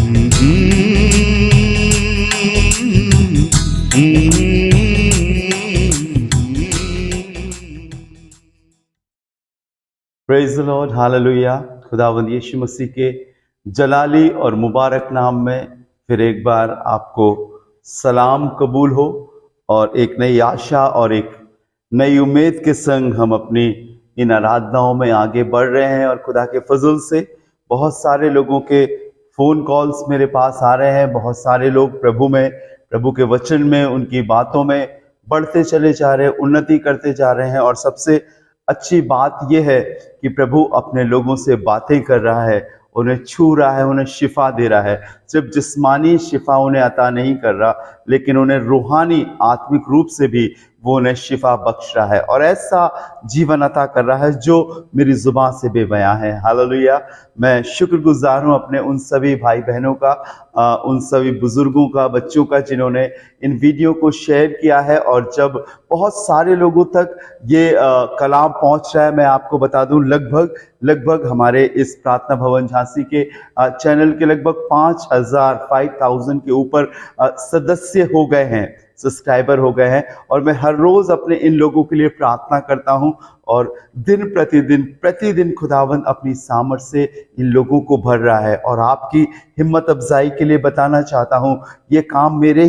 Praise the Lord, hallelujah. खुदावंद यीशु मसीह के जलाली और मुबारक नाम में फिर एक बार आपको सलाम कबूल हो और एक नई आशा और एक नई उम्मीद के संग हम अपनी इन आराधनाओं में आगे बढ़ रहे हैं। और खुदा के फजल से बहुत सारे लोगों के फ़ोन कॉल्स मेरे पास आ रहे हैं। बहुत सारे लोग प्रभु में, प्रभु के वचन में, उनकी बातों में बढ़ते चले जा रहे हैं, उन्नति करते जा रहे हैं। और सबसे अच्छी बात यह है कि प्रभु अपने लोगों से बातें कर रहा है, उन्हें छू रहा है, उन्हें शिफा दे रहा है। सिर्फ जिस्मानी शिफा उन्हें अता नहीं कर रहा, लेकिन उन्हें रूहानी आत्मिक रूप से भी वो उन्हें शिफा बख्श रहा है और ऐसा जीवन अता कर रहा है जो मेरी जुबान से बेबयां है। हालेलुया। मैं शुक्रगुजार हूँ अपने उन सभी भाई बहनों का, उन सभी बुजुर्गों का, बच्चों का, जिन्होंने इन वीडियो को शेयर किया है। और जब बहुत सारे लोगों तक ये कलाम पहुंच रहा है, मैं आपको बता दूं लगभग हमारे इस प्रार्थना भवन झांसी के चैनल के लगभग 5,000 के ऊपर सदस्य हो गए हैं, सब्सक्राइबर हो गए हैं। और मैं हर रोज अपने इन लोगों के लिए प्रार्थना करता हूं और दिन प्रतिदिन खुदावंद अपनी सामर्थ से इन लोगों को भर रहा है। और आपकी हिम्मत अफजाई के लिए बताना चाहता हूं, ये काम मेरे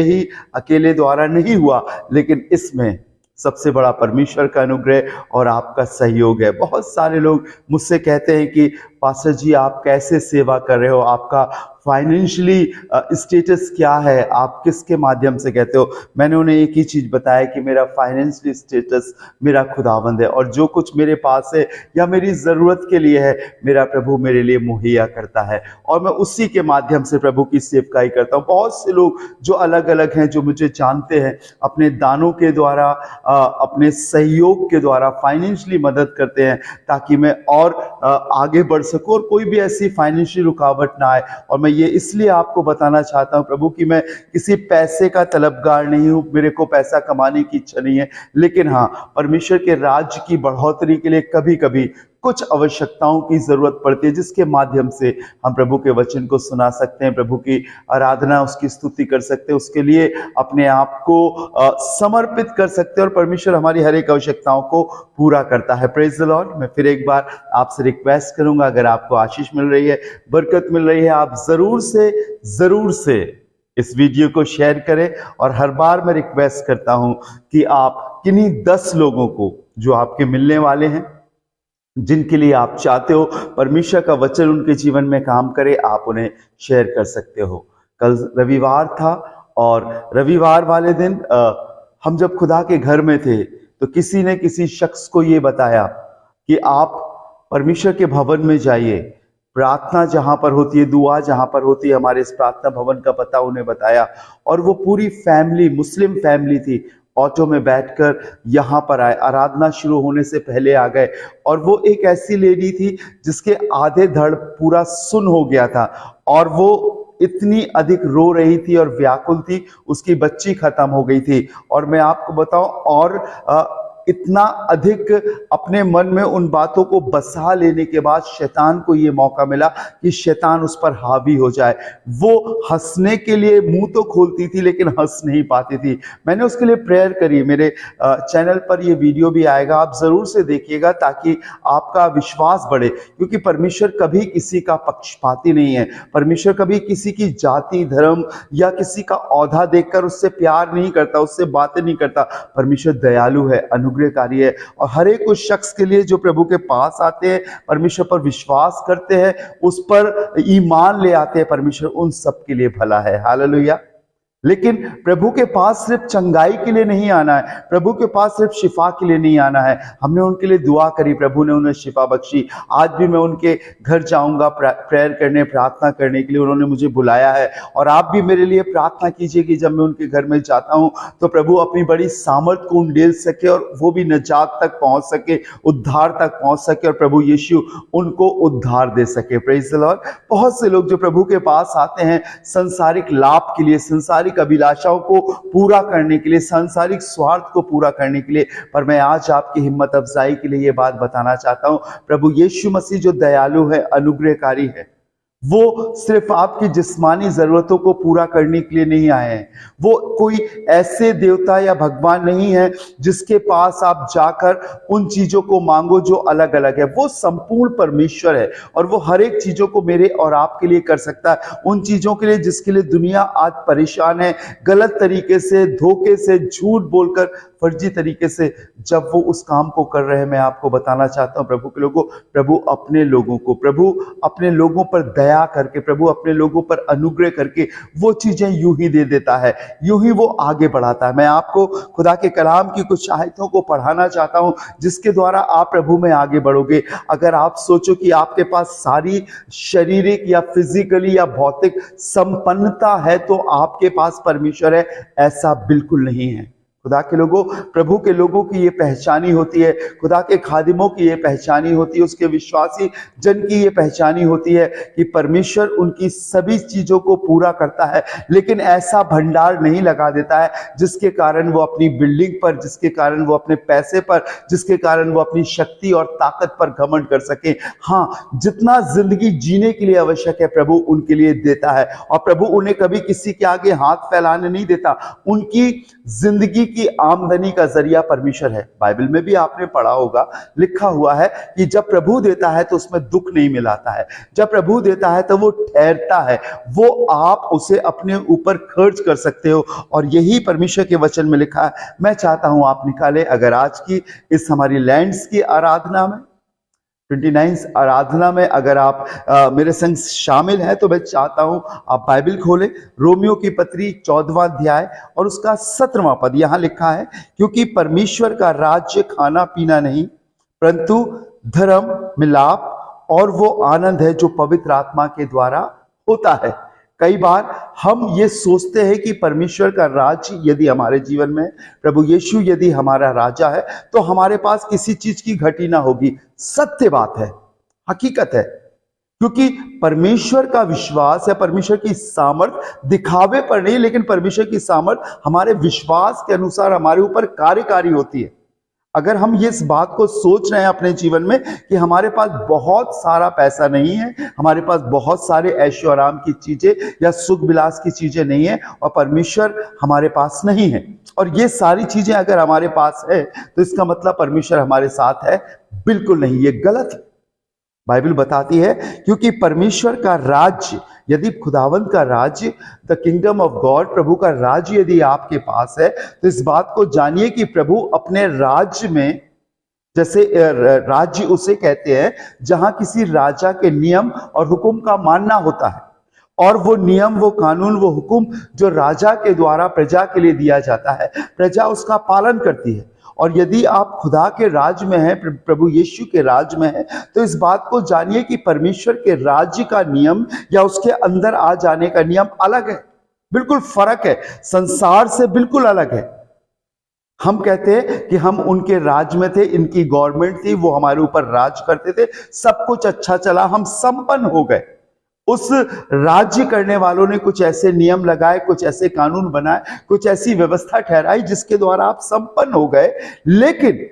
ही अकेले द्वारा नहीं हुआ, लेकिन इसमें सबसे बड़ा परमेश्वर का अनुग्रह और आपका सहयोग है। बहुत सारे लोग मुझसे कहते हैं कि पास्टर जी आप कैसे सेवा कर रहे हो, आपका फाइनेंशियली स्टेटस क्या है, आप किसके माध्यम से कहते हो। मैंने उन्हें एक ही चीज़ बताया कि मेरा फाइनेंशियली स्टेटस मेरा खुदावंद है, और जो कुछ मेरे पास है या मेरी ज़रूरत के लिए है, मेरा प्रभु मेरे लिए मुहैया करता है और मैं उसी के माध्यम से प्रभु की सेवकाई करता हूँ। बहुत से लोग जो अलग अलग हैं, जो मुझे जानते हैं, अपने दानों के द्वारा, अपने सहयोग के द्वारा फाइनेंशियली मदद करते हैं ताकि मैं और आगे बढ़ सकूं और कोई भी ऐसी फाइनेंशियल रुकावट ना आए। और मैं ये इसलिए आपको बताना चाहता हूं प्रभु कि मैं किसी पैसे का तलबगार नहीं हूं, मेरे को पैसा कमाने की इच्छा नहीं है, लेकिन हाँ, परमेश्वर के राज्य की बढ़ोतरी के लिए कभी कभी कुछ आवश्यकताओं की जरूरत पड़ती है, जिसके माध्यम से हम प्रभु के वचन को सुना सकते हैं, प्रभु की आराधना, उसकी स्तुति कर सकते हैं, उसके लिए अपने आप को समर्पित कर सकते हैं और परमेश्वर हमारी हर एक आवश्यकताओं को पूरा करता है। Praise the Lord. मैं फिर एक बार आपसे रिक्वेस्ट करूंगा, अगर आपको आशीष मिल रही है, बरकत मिल रही है, आप जरूर से इस वीडियो को शेयर करें। और हर बार मैं रिक्वेस्ट करता हूं कि आप किन्हीं 10 लोगों को जो आपके मिलने वाले हैं, जिनके लिए आप चाहते हो परमेश्वर का वचन उनके जीवन में काम करे, आप उन्हें शेयर कर सकते हो। कल रविवार था और रविवार वाले दिन हम जब खुदा के घर में थे तो किसी ने किसी शख्स को ये बताया कि आप परमेश्वर के भवन में जाइए, प्रार्थना जहां पर होती है, दुआ जहां पर होती है, हमारे इस प्रार्थना भवन का पता उन्हें बताया। और वो पूरी फैमिली, मुस्लिम फैमिली थी, ऑटो में बैठकर यहाँ पर आए, आराधना शुरू होने से पहले आ गए। और वो एक ऐसी लेडी थी जिसके आधे धड़ पूरा सुन हो गया था और वो इतनी अधिक रो रही थी और व्याकुल थी, उसकी बच्ची खत्म हो गई थी। और मैं आपको बताऊं, और इतना अधिक अपने मन में उन बातों को बसा लेने के बाद शैतान को ये मौका मिला कि शैतान उस पर हावी हो जाए। वो हंसने के लिए मुंह तो खोलती थी लेकिन हंस नहीं पाती थी। मैंने उसके लिए प्रेयर करी। मेरे चैनल पर ये वीडियो भी आएगा, आप जरूर से देखिएगा ताकि आपका विश्वास बढ़े, क्योंकि परमेश्वर कभी किसी का पक्षपाती नहीं है। परमेश्वर कभी किसी की जाति, धर्म या किसी का औहदा देखकर उससे प्यार नहीं करता, उससे बातें नहीं करता। परमेश्वर दयालु है, अनुग्रहकारी है और हर एक उस शख्स के लिए जो प्रभु के पास आते हैं, परमेश्वर पर विश्वास करते हैं, उस पर ईमान ले आते हैं, परमेश्वर उन सब के लिए भला है। हालेलुया। लेकिन प्रभु के पास सिर्फ चंगाई के लिए नहीं आना है, प्रभु के पास सिर्फ शिफा के लिए नहीं आना है। हमने उनके लिए दुआ करी, प्रभु ने उन्हें शिफा बख्शी। आज भी मैं उनके घर जाऊंगा प्रेयर करने, प्रार्थना करने के लिए उन्होंने मुझे बुलाया है। और आप भी मेरे लिए प्रार्थना कीजिए कि जब मैं उनके घर में जाता हूं तो प्रभु अपनी बड़ी सामर्थ को उंडेल सके और वो भी निजात तक पहुंच सके, उद्धार तक पहुंच सके और प्रभु यीशु उनको उद्धार दे सके। Praise the Lord. बहुत से लोग जो प्रभु के पास आते हैं सांसारिक लाभ के लिए, सांसारिक अभिलाषाओं को पूरा करने के लिए, सांसारिक स्वार्थ को पूरा करने के लिए, पर मैं आज आपकी हिम्मत अफजाई के लिए यह बात बताना चाहता हूं, प्रभु यीशु मसीह जो दयालु है, अनुग्रहकारी है, वो सिर्फ आपकी जिस्मानी जरूरतों को पूरा करने के लिए नहीं आए हैं। वो कोई ऐसे देवता या भगवान नहीं है जिसके पास आप जाकर उन चीजों को मांगो जो अलग अलग है। वो संपूर्ण परमेश्वर है और वो हर एक चीजों को मेरे और आपके लिए कर सकता है। उन चीजों के लिए जिसके लिए दुनिया आज परेशान है, गलत तरीके से, धोखे से, झूठ बोलकर, फर्जी तरीके से जब वो उस काम को कर रहे हैं, मैं आपको बताना चाहता हूं प्रभु के लोगों, प्रभु अपने लोगों पर दया करके, प्रभु अपने लोगों पर अनुग्रह करके वो चीजें यूं ही दे देता है, यूं ही वो आगे बढ़ाता है। मैं आपको खुदा के कलाम की कुछ आयतों को पढ़ाना चाहता हूं जिसके द्वारा आप प्रभु में आगे बढ़ोगे। अगर आप सोचो कि आपके पास सारी शारीरिक या फिजिकली या भौतिक संपन्नता है तो आपके पास परमेश्वर है, ऐसा बिल्कुल नहीं है। खुदा के लोगों, प्रभु के लोगों की ये पहचानी होती है, खुदा के खादिमों की ये पहचानी होती है, उसके विश्वासी जन की ये पहचानी होती है कि परमेश्वर उनकी सभी चीजों को पूरा करता है, लेकिन ऐसा भंडार नहीं लगा देता है जिसके कारण वो अपनी बिल्डिंग पर, जिसके कारण वो अपने पैसे पर, जिसके कारण वो अपनी शक्ति और ताकत पर घमंड कर सके। हाँ, जितना जिंदगी जीने के लिए आवश्यक है प्रभु उनके लिए देता है, और प्रभु उन्हें कभी किसी के आगे हाथ फैलाने नहीं देता। उनकी जिंदगी की आमदनी का जरिया परमेश्वर है। बाइबल में भी आपने पढ़ा होगा, लिखा हुआ है कि जब प्रभु देता है तो उसमें दुख नहीं मिलाता है, जब प्रभु देता है तो वो ठहरता है, वो आप उसे अपने ऊपर खर्च कर सकते हो, और यही परमेश्वर के वचन में लिखा है। मैं चाहता हूं आप निकाले, अगर आज की इस हमारी लैंड्स की आराधना में 29 आराधना में अगर आप मेरे संग शामिल हैं तो मैं चाहता हूं आप बाइबल खोलें, रोमियो की पत्री 14वां अध्याय और उसका 17वां पद। यहां लिखा है, क्योंकि परमेश्वर का राज्य खाना पीना नहीं परंतु धर्म, मिलाप और वो आनंद है जो पवित्र आत्मा के द्वारा होता है। कई बार हम ये सोचते हैं कि परमेश्वर का राज्य यदि हमारे जीवन में, प्रभु यीशु यदि हमारा राजा है तो हमारे पास किसी चीज की घटी ना होगी। सत्य बात है, हकीकत है, क्योंकि परमेश्वर का विश्वास है, परमेश्वर की सामर्थ दिखावे पर नहीं, लेकिन परमेश्वर की सामर्थ हमारे विश्वास के अनुसार हमारे ऊपर कार्यकारी होती है। अगर हम ये इस बात को सोच रहे हैं अपने जीवन में कि हमारे पास बहुत सारा पैसा नहीं है, हमारे पास बहुत सारे ऐशो आराम की चीजें या सुख विलास की चीजें नहीं है और परमेश्वर हमारे पास नहीं है, और ये सारी चीजें अगर हमारे पास है तो इसका मतलब परमेश्वर हमारे साथ है, बिल्कुल नहीं, ये गलत है। बाइबल बताती है क्योंकि परमेश्वर का राज्य, यदि खुदावंत का राज्य, द किंगडम ऑफ गॉड, प्रभु का राज्य यदि आपके पास है तो इस बात को जानिए कि प्रभु अपने राज्य में, जैसे राज्य उसे कहते हैं जहां किसी राजा के नियम और हुक्म का मानना होता है, और वो नियम, वो कानून, वो हुक्म जो राजा के द्वारा प्रजा के लिए दिया जाता है, प्रजा उसका पालन करती है। और यदि आप खुदा के राज में हैं, प्रभु यीशु के राज में हैं, तो इस बात को जानिए कि परमेश्वर के राज्य का नियम या उसके अंदर आ जाने का नियम अलग है, बिल्कुल फर्क है, संसार से बिल्कुल अलग है। हम कहते हैं कि हम उनके राज में थे, इनकी गवर्नमेंट थी, वो हमारे ऊपर राज करते थे, सब कुछ अच्छा चला, हम संपन्न हो गए। उस राज्य करने वालों ने कुछ ऐसे नियम लगाए, कुछ ऐसे कानून बनाए, कुछ ऐसी व्यवस्था ठहराई जिसके द्वारा आप संपन्न हो गए। लेकिन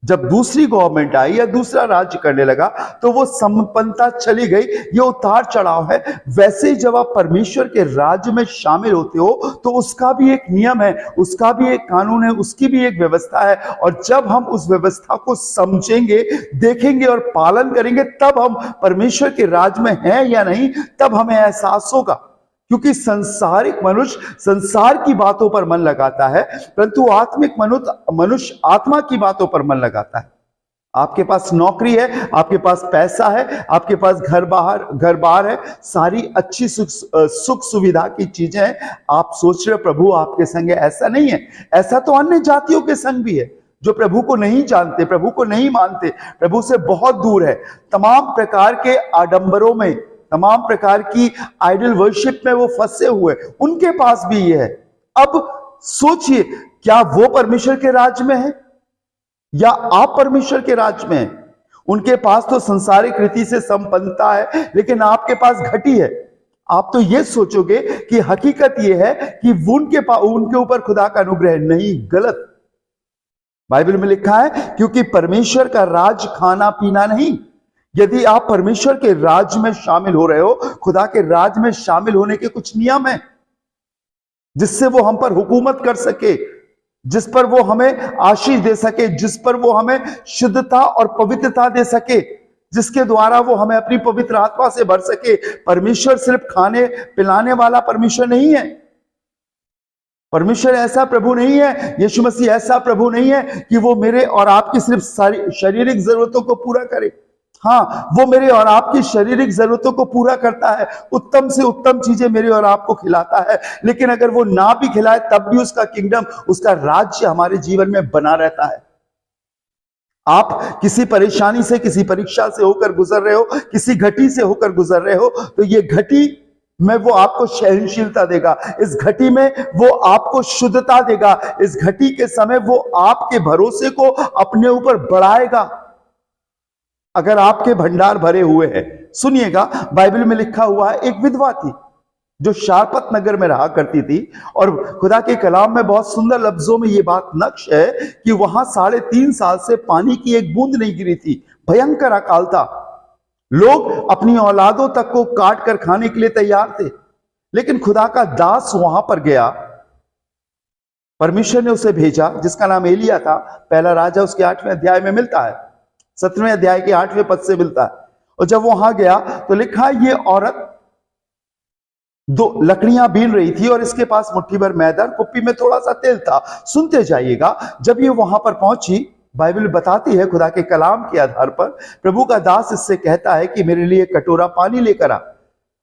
जब दूसरी गवर्नमेंट आई या दूसरा राज्य करने लगा तो वो संपन्नता चली गई। ये उतार चढ़ाव है। वैसे ही जब आप परमेश्वर के राज्य में शामिल होते हो तो उसका भी एक नियम है, उसका भी एक कानून है, उसकी भी एक व्यवस्था है, और जब हम उस व्यवस्था को समझेंगे, देखेंगे और पालन करेंगे, तब हम परमेश्वर के राज्य में हैं या नहीं, तब हमें एहसास होगा। क्योंकि सांसारिक मनुष्य संसार की बातों पर मन लगाता है, परंतु आत्मिक मनुष्य आत्मा की बातों पर मन लगाता है। आपके पास नौकरी है, आपके पास पैसा है, आपके पास घर बार है, सारी अच्छी सुख सुविधा की चीजें हैं, आप सोच रहे हो प्रभु आपके संग है। ऐसा नहीं है। ऐसा तो अन्य जातियों के संग भी है जो प्रभु को नहीं जानते, प्रभु को नहीं मानते, प्रभु से बहुत दूर है, तमाम प्रकार के आडंबरों में, तमाम प्रकार की आइडल वर्शिप में वो फंसे हुए, उनके पास भी ये है। अब सोचिए, क्या वो परमेश्वर के राज्य में है या आप परमेश्वर के राज्य में हैं? उनके पास तो संसारिक रीति से संपन्नता है, लेकिन आपके पास घटी है। आप तो ये सोचोगे कि हकीकत ये है कि उनके ऊपर खुदा का अनुग्रह नहीं, गलत। बाइबल में लिखा है क्योंकि परमेश्वर का राज खाना पीना नहीं, यदि आप परमेश्वर के राज में शामिल हो रहे हो, खुदा के राज में शामिल होने के कुछ नियम हैं जिससे वो हम पर हुकूमत कर सके, जिस पर वो हमें आशीष दे सके, जिस पर वो हमें शुद्धता और पवित्रता दे सके, जिसके द्वारा वो हमें अपनी पवित्र आत्मा से भर सके। परमेश्वर सिर्फ खाने पिलाने वाला परमेश्वर नहीं है। परमेश्वर ऐसा प्रभु नहीं है, यीशु मसीह ऐसा प्रभु नहीं है कि वो मेरे और आपकी सिर्फ सारी शारीरिक जरूरतों को पूरा करे। हाँ, वो मेरे और आपकी शारीरिक जरूरतों को पूरा करता है, उत्तम से उत्तम चीजें मेरे और आपको खिलाता है, लेकिन अगर वो ना भी खिलाए तब भी उसका किंगडम, उसका राज्य हमारे जीवन में बना रहता है। आप किसी परेशानी से, किसी परीक्षा से होकर गुजर रहे हो, किसी घटी से होकर गुजर रहे हो, तो ये घटी में वो आपको सहनशीलता देगा, इस घटी में वो आपको शुद्धता देगा, इस घटी के समय वो आपके भरोसे को अपने ऊपर बढ़ाएगा अगर आपके भंडार भरे हुए हैं। सुनिएगा, बाइबल में लिखा हुआ है, एक विधवा थी जो शारपत नगर में रहा करती थी, और खुदा के कलाम में बहुत सुंदर लफ्जों में यह बात नक्श है कि वहां 3.5 साल से पानी की एक बूंद नहीं गिरी थी। भयंकर अकाल था, लोग अपनी औलादों तक को काट कर खाने के लिए तैयार थे, लेकिन खुदा का दास वहां पर गया। परमेश्वर ने उसे भेजा, जिसका नाम एलिया था। पहला राजा उसके 8वें अध्याय में मिलता है, 17वें अध्याय के 8वें पद से मिलता है। और जब वहां गया तो लिखा, ये औरत 2 लकड़ियां बीन रही थी और इसके पास मुट्ठी भर मैदा, कुप्पी में थोड़ा सा तेल था। सुनते जाइएगा, जब ये वहां पर पहुंची, बाइबल बताती है खुदा के कलाम के आधार पर, प्रभु का दास इससे कहता है कि मेरे लिए कटोरा पानी लेकर आ।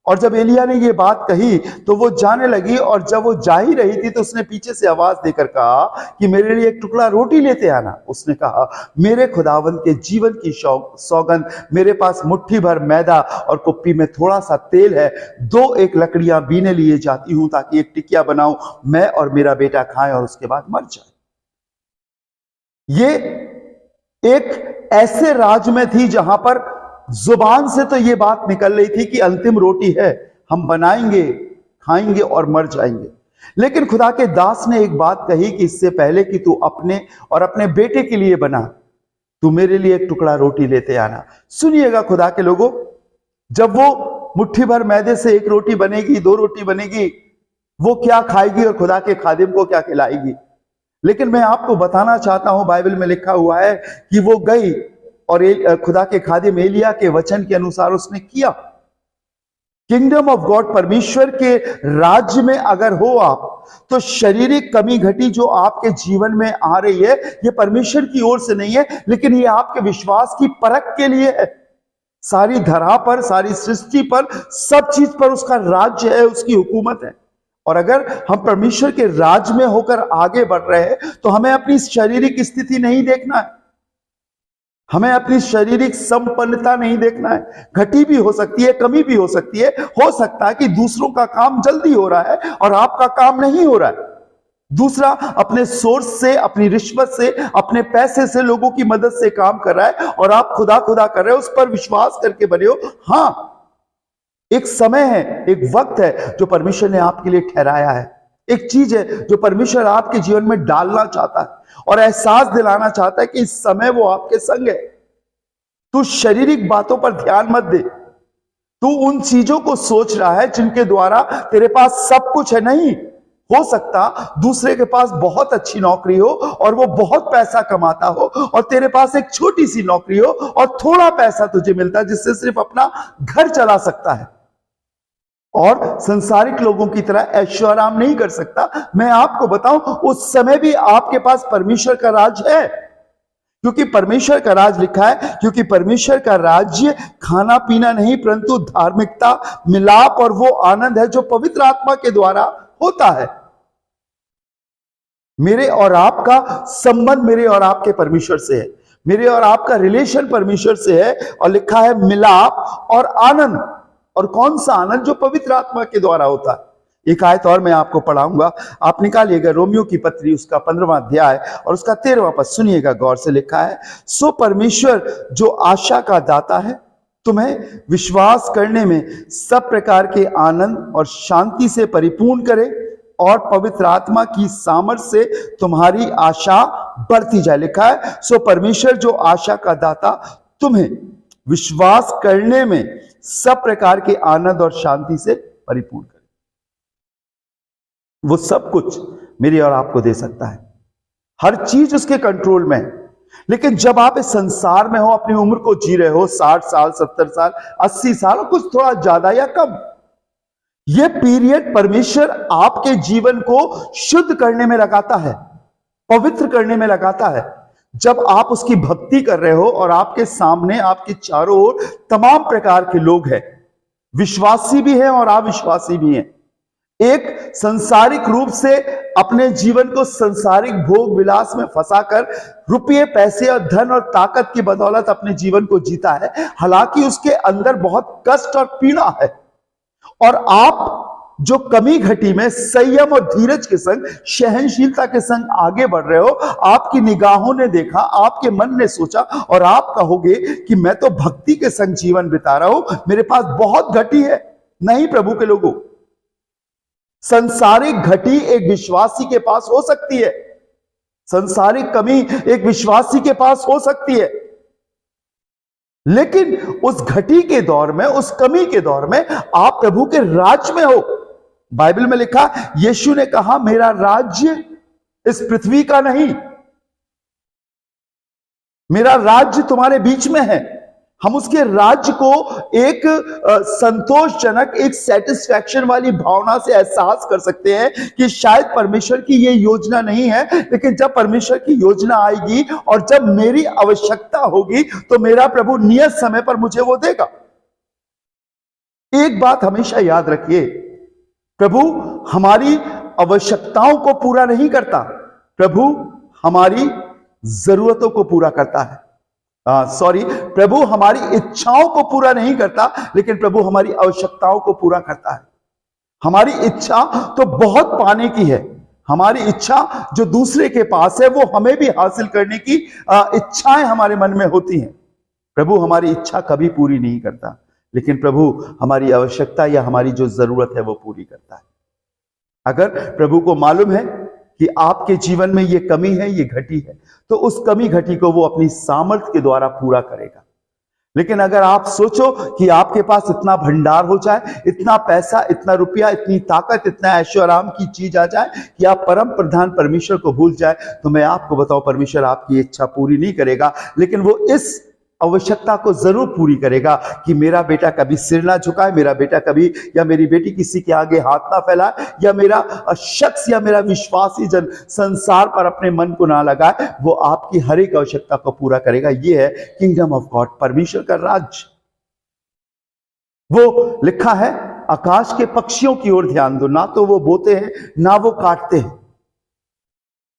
और जब एलिया ने ये बात कही तो वो जाने लगी, और जब वो जा ही रही थी तो उसने पीछे से आवाज देकर कहा कि मेरे लिए एक टुकड़ा रोटी लेते आना। उसने कहा, मेरे खुदावंद के जीवन की सौगंध, मेरे पास मुट्ठी भर मैदा और कुप्पी में थोड़ा सा तेल है, 2 लकड़ियां बीने लिए जाती हूं ताकि एक टिकिया बनाऊं, मैं और मेरा बेटा खाएं और उसके बाद मर जाए। ये एक ऐसे राज में थी जहां पर जुबान से तो ये बात निकल रही थी कि अंतिम रोटी है, हम बनाएंगे, खाएंगे और मर जाएंगे। लेकिन खुदा के दास ने एक बात कही कि इससे पहले कि तू अपने और अपने बेटे के लिए बना, तू मेरे लिए एक टुकड़ा रोटी लेते आना। सुनिएगा खुदा के लोगों, जब वो मुट्ठी भर मैदे से 1 रोटी बनेगी, 2 रोटी बनेगी, वो क्या खाएगी और खुदा के खादिम को क्या खिलाएगी? लेकिन मैं आपको बताना चाहता हूं, बाइबल में लिखा हुआ है कि वो गई और खुदा के खादिम एलिया के वचन के अनुसार उसने किया। किंगडम ऑफ गॉड, परमेश्वर के राज्य में अगर हो आप, तो शारीरिक कमी घटी जो आपके जीवन में आ रही है, ये परमेश्वर की ओर से नहीं है, लेकिन ये आपके विश्वास की परख के लिए है। सारी धरा पर, सारी सृष्टि पर, सब चीज पर उसका राज्य है, उसकी हुकूमत है। और अगर हम परमेश्वर के राज में होकर आगे बढ़ रहे हैं तो हमें अपनी शारीरिक स्थिति नहीं देखना है, हमें अपनी शारीरिक संपन्नता नहीं देखना है। घटी भी हो सकती है, कमी भी हो सकती है। हो सकता है कि दूसरों का काम जल्दी हो रहा है और आपका काम नहीं हो रहा है। दूसरा अपने सोर्स से, अपनी रिश्वत से, अपने पैसे से, लोगों की मदद से काम कर रहा है और आप खुदा खुदा कर रहे हो, उस पर विश्वास करके बने हो। हाँ, एक समय है, एक वक्त है जो परमेश्वर ने आपके लिए ठहराया है। एक चीज है जो परमेश्वर आपके जीवन में डालना चाहता है और एहसास दिलाना चाहता है कि इस समय वो आपके संग है। तू शारीरिक बातों पर ध्यान मत दे, तू उन चीजों को सोच रहा है जिनके द्वारा तेरे पास सब कुछ है। नहीं हो सकता दूसरे के पास बहुत अच्छी नौकरी हो और वो बहुत पैसा कमाता हो, और तेरे पास एक छोटी सी नौकरी हो और थोड़ा पैसा तुझे मिलता है जिससे सिर्फ अपना घर चला सकता है और संसारिक लोगों की तरह ऐशो आराम नहीं कर सकता। मैं आपको बताऊं, उस समय भी आपके पास परमेश्वर का राज है, क्योंकि परमेश्वर का राज लिखा है, क्योंकि परमेश्वर का राज्य खाना पीना नहीं परंतु धार्मिकता, मिलाप और वो आनंद है जो पवित्र आत्मा के द्वारा होता है। मेरे और आपका संबंध मेरे और आपके परमेश्वर से है, मेरे और आपका रिलेशन परमेश्वर से है, और लिखा है मिलाप और आनंद। और कौन सा आनंद? जो पवित्र आत्मा के द्वारा होता है। एक आयत और मैं आपको पढ़ाऊंगा, आप निकालिएगा रोमियो की पत्री उसका 15वां अध्याय और उसका 13वां पद, सुनिएगा गौर से। लिखा है, सो परमेश्वर जो आशा का दाता है तुम्हें विश्वास करने में सब प्रकार के आनंद और शांति से परिपूर्ण करे और पवित्र आत्मा की सामर्थ से तुम्हारी आशा बढ़ती जाए। लिखा है, सो परमेश्वर जो आशा का दाता तुम्हें विश्वास करने में सब प्रकार के आनंद और शांति से परिपूर्ण करे। वो सब कुछ मेरी और आपको दे सकता है, हर चीज उसके कंट्रोल में है। लेकिन जब आप इस संसार में हो, अपनी उम्र को जी रहे हो, 60 साल, 70 साल, 80 साल, कुछ थोड़ा ज्यादा या कम, यह पीरियड परमेश्वर आपके जीवन को शुद्ध करने में लगाता है, पवित्र करने में लगाता है। जब आप उसकी भक्ति कर रहे हो और आपके सामने, आपके चारों ओर तमाम प्रकार के लोग हैं, विश्वासी भी हैं और अविश्वासी भी हैं, एक संसारिक रूप से अपने जीवन को संसारिक भोग विलास में फंसाकर रुपये, पैसे और धन और ताकत की बदौलत अपने जीवन को जीता है, हालांकि उसके अंदर बहुत कष्ट और पीड़ा है। और आप जो कमी घटी में संयम और धीरज के संग, सहनशीलता के संग आगे बढ़ रहे हो, आपकी निगाहों ने देखा, आपके मन ने सोचा और आप कहोगे कि मैं तो भक्ति के संग जीवन बिता रहा हूं, मेरे पास बहुत घटी है। नहीं प्रभु के लोगों, संसारिक घटी एक विश्वासी के पास हो सकती है, संसारिक कमी एक विश्वासी के पास हो सकती है, लेकिन उस घटी के दौर में, उस कमी के दौर में आप प्रभु के राज्य में हो। बाइबल में लिखा, यीशु ने कहा, मेरा राज्य इस पृथ्वी का नहीं, मेरा राज्य तुम्हारे बीच में है। हम उसके राज्य को एक संतोषजनक, एक सेटिस्फैक्शन वाली भावना से एहसास कर सकते हैं कि शायद परमेश्वर की यह योजना नहीं है, लेकिन जब परमेश्वर की योजना आएगी और जब मेरी आवश्यकता होगी तो मेरा प्रभु नियत समय पर मुझे वो देगा। एक बात हमेशा याद रखिए, प्रभु हमारी आवश्यकताओं को पूरा नहीं करता, प्रभु हमारी जरूरतों को पूरा करता है। प्रभु हमारी इच्छाओं को पूरा नहीं करता, लेकिन प्रभु हमारी आवश्यकताओं को पूरा करता है। हमारी इच्छा तो बहुत पाने की है, हमारी इच्छा जो दूसरे के पास है वो हमें भी हासिल करने की इच्छाएं हमारे मन में होती हैं। प्रभु हमारी इच्छा कभी पूरी नहीं करता, लेकिन प्रभु हमारी आवश्यकता या हमारी जो जरूरत है वो पूरी करता है। अगर प्रभु को मालूम है कि आपके जीवन में ये कमी है, ये घटी है, तो उस कमी घटी को वो अपनी सामर्थ्य के द्वारा पूरा करेगा। लेकिन अगर आप सोचो कि आपके पास इतना भंडार हो जाए, इतना पैसा, इतना रुपया, इतनी ताकत, इतना ऐशो आराम की चीज आ जाए कि आप परम प्रधान परमेश्वर को भूल जाए, तो मैं आपको बताऊं, परमेश्वर आपकी इच्छा पूरी नहीं करेगा, लेकिन वो इस आवश्यकता को जरूर पूरी करेगा कि मेरा बेटा कभी सिर ना झुकाए, मेरा बेटा कभी या मेरी बेटी किसी के आगे हाथ ना फैलाए, या मेरा शख्स या मेरा विश्वासी जन संसार पर अपने मन को ना लगाए। वो आपकी हर एक आवश्यकता को पूरा करेगा। ये है किंगडम ऑफ गॉड, परमेश्वर का राज्य। वो लिखा है, आकाश के पक्षियों की ओर ध्यान दो, ना तो वो बोते हैं ना वो काटते हैं,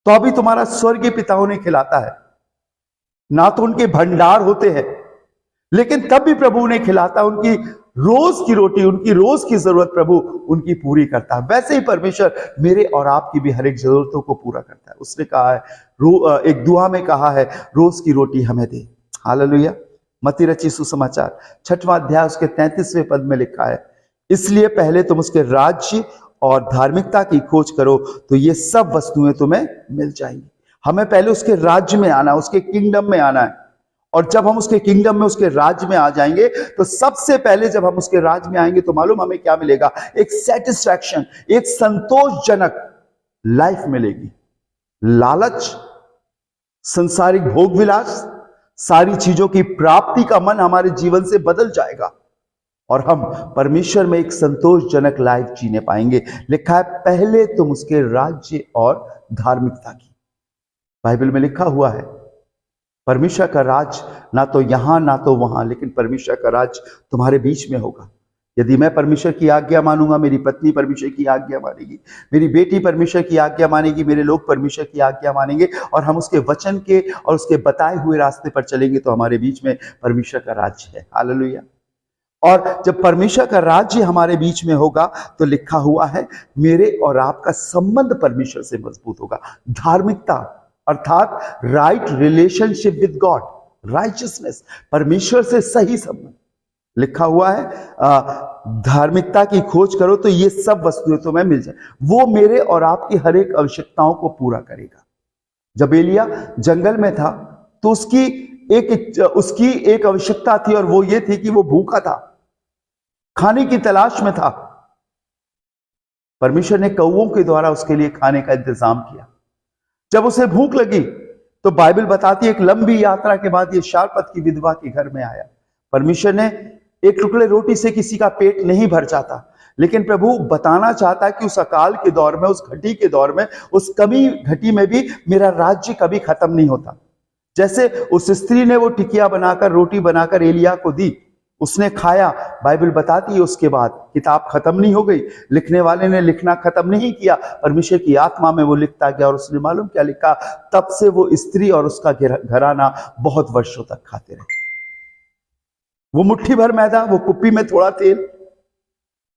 तो अभी तुम्हारा स्वर्गीय पिता उन्हें खिलाता है। ना तो उनके भंडार होते हैं, लेकिन तब भी प्रभु उन्हें खिलाता, उनकी रोज की रोटी, उनकी रोज की जरूरत प्रभु उनकी पूरी करता है। वैसे ही परमेश्वर मेरे और आपकी भी हर एक जरूरतों को पूरा करता है। उसने कहा है, एक दुआ में कहा है, रोज की रोटी हमें दे। हालेलुया। मत्ती रची सुसमाचार 6वां अध्याय उसके 33वें पद में लिखा है, इसलिए पहले तुम उसके राज्य और धार्मिकता की खोज करो तो ये सब वस्तुएं तुम्हें मिल जाएंगी। हमें पहले उसके राज्य में आना, उसके किंगडम में आना है। और जब हम उसके किंगडम में, उसके राज्य में आ जाएंगे, तो सबसे पहले जब हम उसके राज्य में आएंगे तो मालूम हमें क्या मिलेगा? एक सेटिस्फैक्शन, एक संतोषजनक लाइफ मिलेगी। लालच, संसारिक भोग विलास, सारी चीजों की प्राप्ति का मन हमारे जीवन से बदल जाएगा और हम परमेश्वर में एक संतोषजनक लाइफ जीने पाएंगे। लिखा है, पहले तुम उसके राज्य और धार्मिकता की। बाइबल में लिखा हुआ है, परमेश्वर का राज ना तो यहां ना तो वहां, लेकिन परमेश्वर का राज तुम्हारे बीच में होगा। यदि मैं परमेश्वर की आज्ञा मानूंगा, मेरी पत्नी परमेश्वर की आज्ञा मानेगी, मेरी बेटी परमेश्वर की आज्ञा मानेगी, मेरे लोग परमेश्वर की आज्ञा मानेंगे और हम उसके वचन के और उसके बताए हुए रास्ते पर चलेंगे, तो हमारे बीच में परमेश्वर का राज्य है। हालेलुया। और जब परमेश्वर का राज्य हमारे बीच में होगा तो लिखा हुआ है, मेरे और आपका संबंध परमेश्वर से मजबूत होगा। धार्मिकता अर्थात right relationship with God, righteousness, परमेश्वर से सही संबंध। लिखा हुआ है, धार्मिकता की खोज करो तो ये सब वस्तुएं तुम्हें मिल जाए। वो मेरे और आपकी हर एक आवश्यकताओं को पूरा करेगा। जब एलिया जंगल में था तो उसकी उसकी एक आवश्यकता थी और वो ये थी कि वो भूखा था, खाने की तलाश में था। परमेश्वर ने कौवों के द्वारा उसके लिए खाने का इंतजाम किया। जब उसे भूख लगी तो बाइबल बताती है एक लंबी यात्रा के बाद ये शारपत की विधवा के घर में आया। परमेश्वर ने एक टुकड़े रोटी से किसी का पेट नहीं भर जाता, लेकिन प्रभु बताना चाहता है कि उस अकाल के दौर में, उस घटी के दौर में, उस कमी घटी में भी मेरा राज्य कभी खत्म नहीं होता। जैसे उस स्त्री ने वो टिकिया बनाकर, रोटी बनाकर एलिया को दी, उसने खाया। बाइबल बताती है उसके बाद किताब खत्म नहीं हो गई, लिखने वाले ने लिखना खत्म नहीं किया, परमेश्वर की आत्मा में वो लिखता गया और उसने मालूम क्या लिखा, तब से वो स्त्री और उसका घराना बहुत वर्षों तक खाते रहे। वो मुट्ठी भर मैदा, वो कुप्पी में थोड़ा तेल,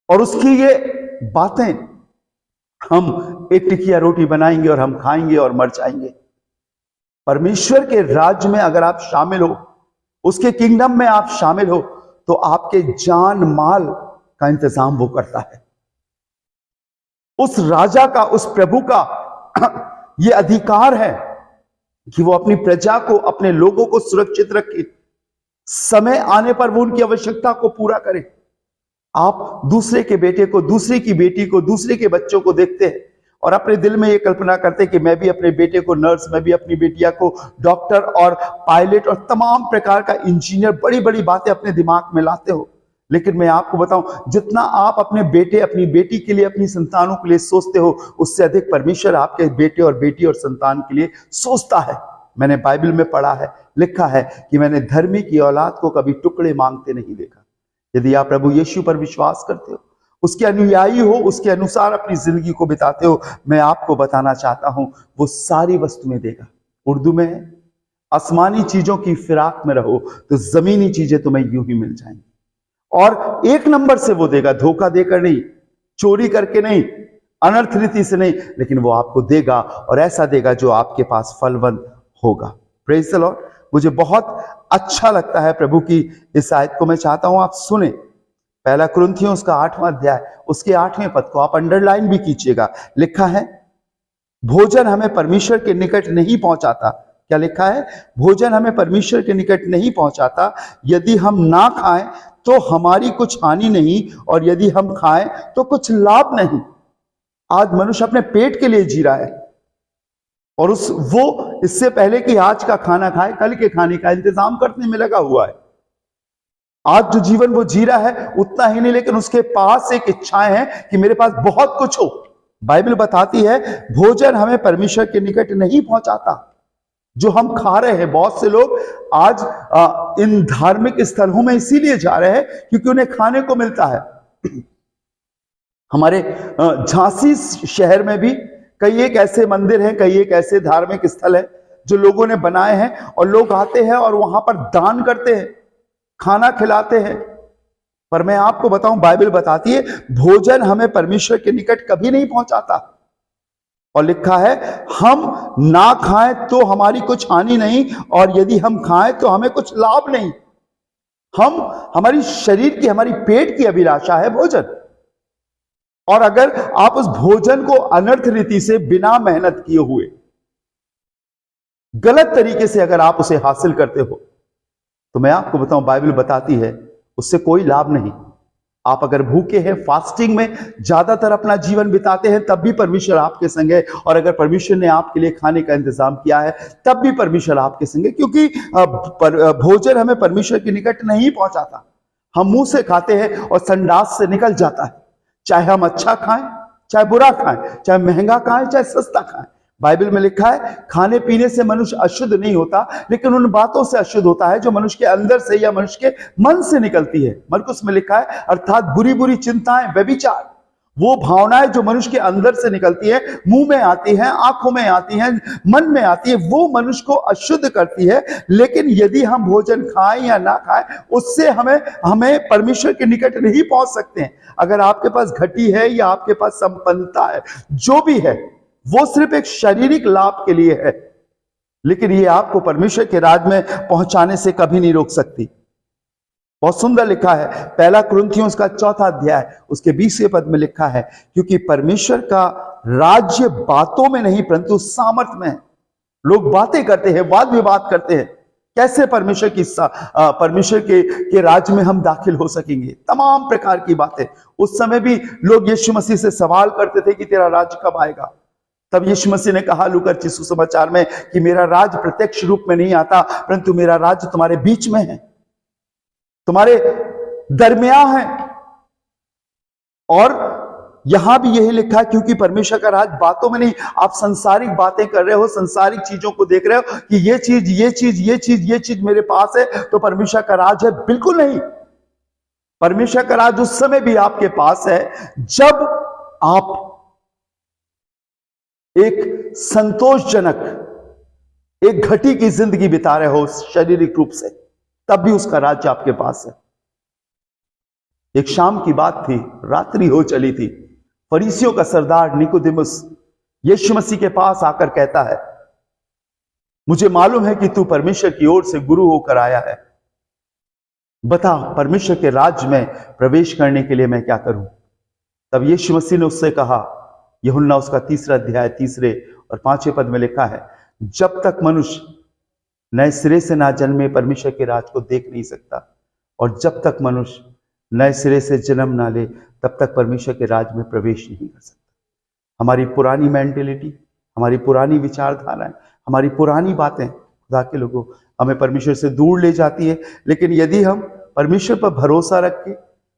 और उसकी ये बातें, हम एक टिकिया रोटी बनाएंगे और हम खाएंगे और मर जाएंगे। परमेश्वर के राज्य में अगर आप शामिल हो, उसके किंगडम में आप शामिल हो, तो आपके जान माल का इंतजाम वो करता है। उस राजा का, उस प्रभु का ये अधिकार है कि वो अपनी प्रजा को, अपने लोगों को सुरक्षित रखे, समय आने पर वो उनकी आवश्यकता को पूरा करे। आप दूसरे के बेटे को, दूसरे की बेटी को, दूसरे के बच्चों को देखते हैं और अपने दिल में ये कल्पना करते हैं कि मैं भी अपने बेटे को नर्स, मैं भी अपनी बेटिया को डॉक्टर और पायलट और तमाम प्रकार का इंजीनियर, बड़ी बड़ी बातें अपने दिमाग में लाते हो। लेकिन मैं आपको बताऊं, जितना आप अपने बेटे, अपनी बेटी के लिए, अपनी संतानों के लिए सोचते हो, उससे अधिक परमेश्वर आपके बेटे और बेटी और संतान के लिए सोचता है। मैंने बाइबल में पढ़ा है, लिखा है कि मैंने धर्मी की औलाद को कभी टुकड़े मांगते नहीं देखा। यदि आप प्रभु यीशु पर विश्वास करते हो, उसके अनुयायी हो, उसके अनुसार अपनी जिंदगी को बिताते हो, मैं आपको बताना चाहता हूं वो सारी वस्तुएं देगा। उर्दू में है, आसमानी चीजों की फिराक में रहो तो जमीनी चीजें तुम्हें यूं ही मिल जाएंगी। और एक नंबर से वो देगा, धोखा देकर नहीं, चोरी करके नहीं, अनर्थ रीति से नहीं, लेकिन वो आपको देगा और ऐसा देगा जो आपके पास फलवंत होगा। Praise the Lord. मुझे बहुत अच्छा लगता है प्रभु की इस आयत को, मैं चाहता हूं आप सुने। पहला कुरिन्थियों उसका 8वां अध्याय, उसके 8वें पद को आप अंडरलाइन भी कीजिएगा। लिखा है, भोजन हमें परमेश्वर के निकट नहीं पहुंचाता। क्या लिखा है? भोजन हमें परमेश्वर के निकट नहीं पहुंचाता। यदि हम ना खाएं तो हमारी कुछ हानि नहीं, और यदि हम खाएं तो कुछ लाभ नहीं। आज मनुष्य अपने पेट के लिए जी रहा है और वो इससे पहले कि आज का खाना खाए, कल के खाने का इंतजाम करने में लगा हुआ है। आज जो जीवन वो जी रहा है उतना ही नहीं, लेकिन उसके पास एक इच्छाएं हैं कि मेरे पास बहुत कुछ हो। बाइबल बताती है भोजन हमें परमेश्वर के निकट नहीं पहुंचाता। जो हम खा रहे हैं, बहुत से लोग आज इन धार्मिक स्थलों में इसीलिए जा रहे हैं क्योंकि उन्हें खाने को मिलता है। हमारे झांसी शहर में भी कई एक ऐसे मंदिर हैं, कई एक ऐसे धार्मिक स्थल हैं जो लोगों ने बनाए हैं, और लोग आते हैं और वहां पर दान करते हैं, खाना खिलाते हैं। पर मैं आपको बताऊं, बाइबल बताती है भोजन हमें परमेश्वर के निकट कभी नहीं पहुंचाता। और लिखा है हम ना खाएं तो हमारी कुछ हानि नहीं, और यदि हम खाएं तो हमें कुछ लाभ नहीं। हमारी शरीर की, हमारी पेट की अभिलाषा है भोजन, और अगर आप उस भोजन को अनर्थ रीति से, बिना मेहनत किए हुए, गलत तरीके से अगर आप उसे हासिल करते हो, तो मैं आपको बताऊं, बाइबल बताती है उससे कोई लाभ नहीं। आप अगर भूखे हैं, फास्टिंग में ज्यादातर अपना जीवन बिताते हैं, तब भी परमेश्वर आपके संग है। और अगर परमेश्वर ने आपके लिए खाने का इंतजाम किया है, तब भी परमेश्वर आपके संग है, क्योंकि भोजन हमें परमेश्वर के निकट नहीं पहुंचाता। हम मुंह से खाते हैं और संडास से निकल जाता है। चाहे हम अच्छा खाएं, चाहे बुरा खाएं, चाहे महंगा खाएं, चाहे सस्ता खाएं। बाइबल में लिखा है खाने पीने से मनुष्य अशुद्ध नहीं होता, लेकिन उन बातों से अशुद्ध होता है जो मनुष्य के अंदर से या मनुष्य के मन से निकलती है। मरकुस में लिखा है, अर्थात बुरी बुरी चिंताएं, व्यभिचार, वो भावनाएं जो मनुष्य के अंदर से निकलती है, मुंह में आती हैं, आंखों में आती हैं, मन में आती है, वो मनुष्य को अशुद्ध करती है। लेकिन यदि हम भोजन खाएं या ना खाएं, उससे हमें परमेश्वर के निकट नहीं पहुंच सकते हैं। अगर आपके पास घटी है या आपके पास संपन्नता है, जो भी है, वो सिर्फ एक शारीरिक लाभ के लिए है, लेकिन ये आपको परमेश्वर के राज में पहुंचाने से कभी नहीं रोक सकती। बहुत सुंदर लिखा है, पहला कुरिन्थियों उसका 4वां अध्याय, उसके 20वें पद में लिखा है, क्योंकि परमेश्वर का राज्य बातों में नहीं परंतु सामर्थ में है। लोग बातें करते हैं, वाद विवाद करते हैं, कैसे परमेश्वर के राज्य में हम दाखिल हो सकेंगे, तमाम प्रकार की बातें। उस समय भी लोग यीशु मसीह से सवाल करते थे कि तेरा राज्य कब आएगा। तब यीशु मसीह ने कहा लूका 24 सुसमाचार में कि मेरा राज्य प्रत्यक्ष रूप में नहीं आता, परंतु मेरा राज्य तुम्हारे बीच में है, तुम्हारे दरमियान है। और यहां भी यही लिखा है, क्योंकि परमेश्वर का राज बातों में नहीं, आप संसारिक बातें कर रहे हो, संसारिक चीजों को देख रहे हो कि ये चीज मेरे पास है तो परमेश्वर का राज है। बिल्कुल नहीं। परमेश्वर का राज उस समय भी आपके पास है जब आप एक संतोषजनक, एक घटी की जिंदगी बिता रहे हो शारीरिक रूप से, तब भी उसका राज्य आपके पास है। एक शाम की बात थी, रात्रि हो चली थी। फरीसियों का सरदार निकोदेमुस यीशु मसीह के पास आकर कहता है, मुझे मालूम है कि तू परमेश्वर की ओर से गुरु होकर आया है, बता परमेश्वर के राज्य में प्रवेश करने के लिए मैं क्या करूं। तब यीशु मसीह ने उससे कहा, यूहन्ना उसका 3 अध्याय 3 और 5 पद में लिखा है, जब तक मनुष्य नए सिरे से ना जन्मे परमेश्वर के राज को देख नहीं सकता, और जब तक मनुष्य नए सिरे से जन्म ना ले तब तक परमेश्वर के राज में प्रवेश नहीं कर सकता। हमारी पुरानी मेंटेलिटी, हमारी पुरानी विचारधाराएं, हमारी पुरानी बातें खुदा के लोगों हमें परमेश्वर से दूर ले जाती है। लेकिन यदि हम परमेश्वर पर भरोसा रख के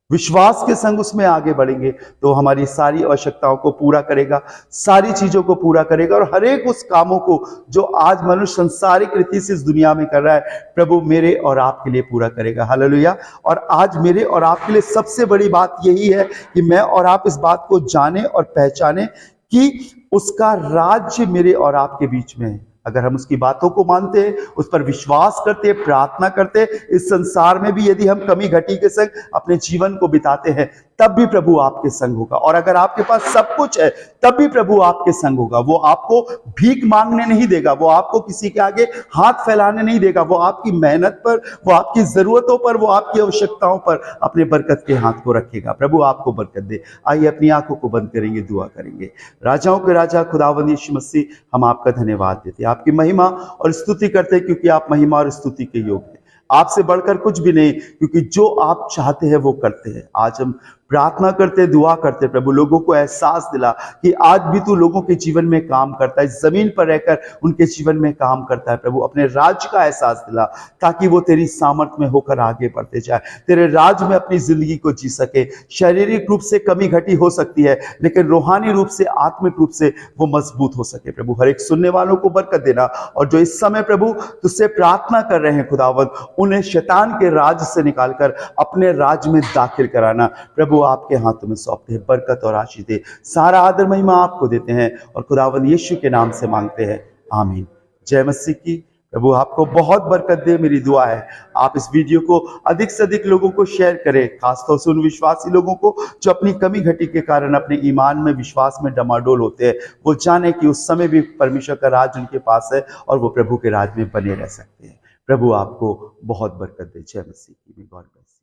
विश्वास के संग उसमें आगे बढ़ेंगे तो हमारी सारी आवश्यकताओं को पूरा करेगा, सारी चीजों को पूरा करेगा, और हर एक उस कामों को जो आज मनुष्य संसारिक रीति से इस दुनिया में कर रहा है, प्रभु मेरे और आपके लिए पूरा करेगा। हालेलुया। और आज मेरे और आपके लिए सबसे बड़ी बात यही है कि मैं और आप इस बात को जाने और पहचाने कि उसका राज्य मेरे और आपके बीच में है। अगर हम उसकी बातों को मानते हैं, उस पर विश्वास करते हैं, प्रार्थना करते हैं, इस संसार में भी यदि हम कमी घटी के संग अपने जीवन को बिताते हैं, तब भी प्रभु आपके संग होगा। और अगर आपके पास सब कुछ है तब भी प्रभु आपके संग होगा। वो आपको भीख मांगने नहीं देगा, वो आपको किसी के आगे हाथ फैलाने नहीं देगा, वो आपकी मेहनत पर, वो आपकी जरूरतों पर, वो आपकी आवश्यकताओं पर अपने बरकत के हाथ को रखेगा। प्रभु आपको बरकत दे। आइए अपनी आंखों को बंद करेंगे, दुआ करेंगे। राजाओं के राजा खुदावंद यीशु मसीह, हम आपका धन्यवाद देते हैं, आपकी महिमा और स्तुति करते हैं, क्योंकि आप महिमा और स्तुति के योग्य हैं। आपसे बढ़कर कुछ भी नहीं, क्योंकि जो आप चाहते हैं वो करते हैं। आज हम प्रार्थना करते, दुआ करते, प्रभु लोगों को एहसास दिला कि आज भी तू लोगों के जीवन में काम करता है, जमीन पर रहकर उनके जीवन में काम करता है। प्रभु अपने राज्य का एहसास दिला ताकि वो तेरी सामर्थ में होकर आगे बढ़ते जाए, तेरे राज्य में अपनी जिंदगी को जी सके। शारीरिक रूप से कमी घटी हो सकती है, लेकिन रूहानी रूप से, आत्मिक रूप से वो मजबूत हो सके। प्रभु हर एक सुनने वालों को बरकत देना, और जो इस समय प्रभु तुझसे प्रार्थना कर रहे हैं खुदावंद, उन्हें शैतान के राज से निकालकर अपने राज्य में दाखिल कराना। प्रभु आपके हाथों में सौंपते हैं, बरकत और आशीष दे। सारा आदर महिमा आपको देते हैं और खुदावंद यीशु के नाम से मांगते हैं, आमीन। जय मसीह की। प्रभु आपको बहुत बरकत दे। मेरी दुआ है आप इस वीडियो को अधिक से अधिक लोगों को शेयर करें, खासतौर से उन विश्वासी लोगों को जो अपनी कमी घटी के कारण अपने ईमान में, विश्वास में डमाडोल होते हैं। वो जाने कि उस समय भी परमेश्वर का राज उनके पास है और वो प्रभु के राज में बने रह सकते हैं। प्रभु आपको बहुत बरकत दे। जय मसीह की। God bless.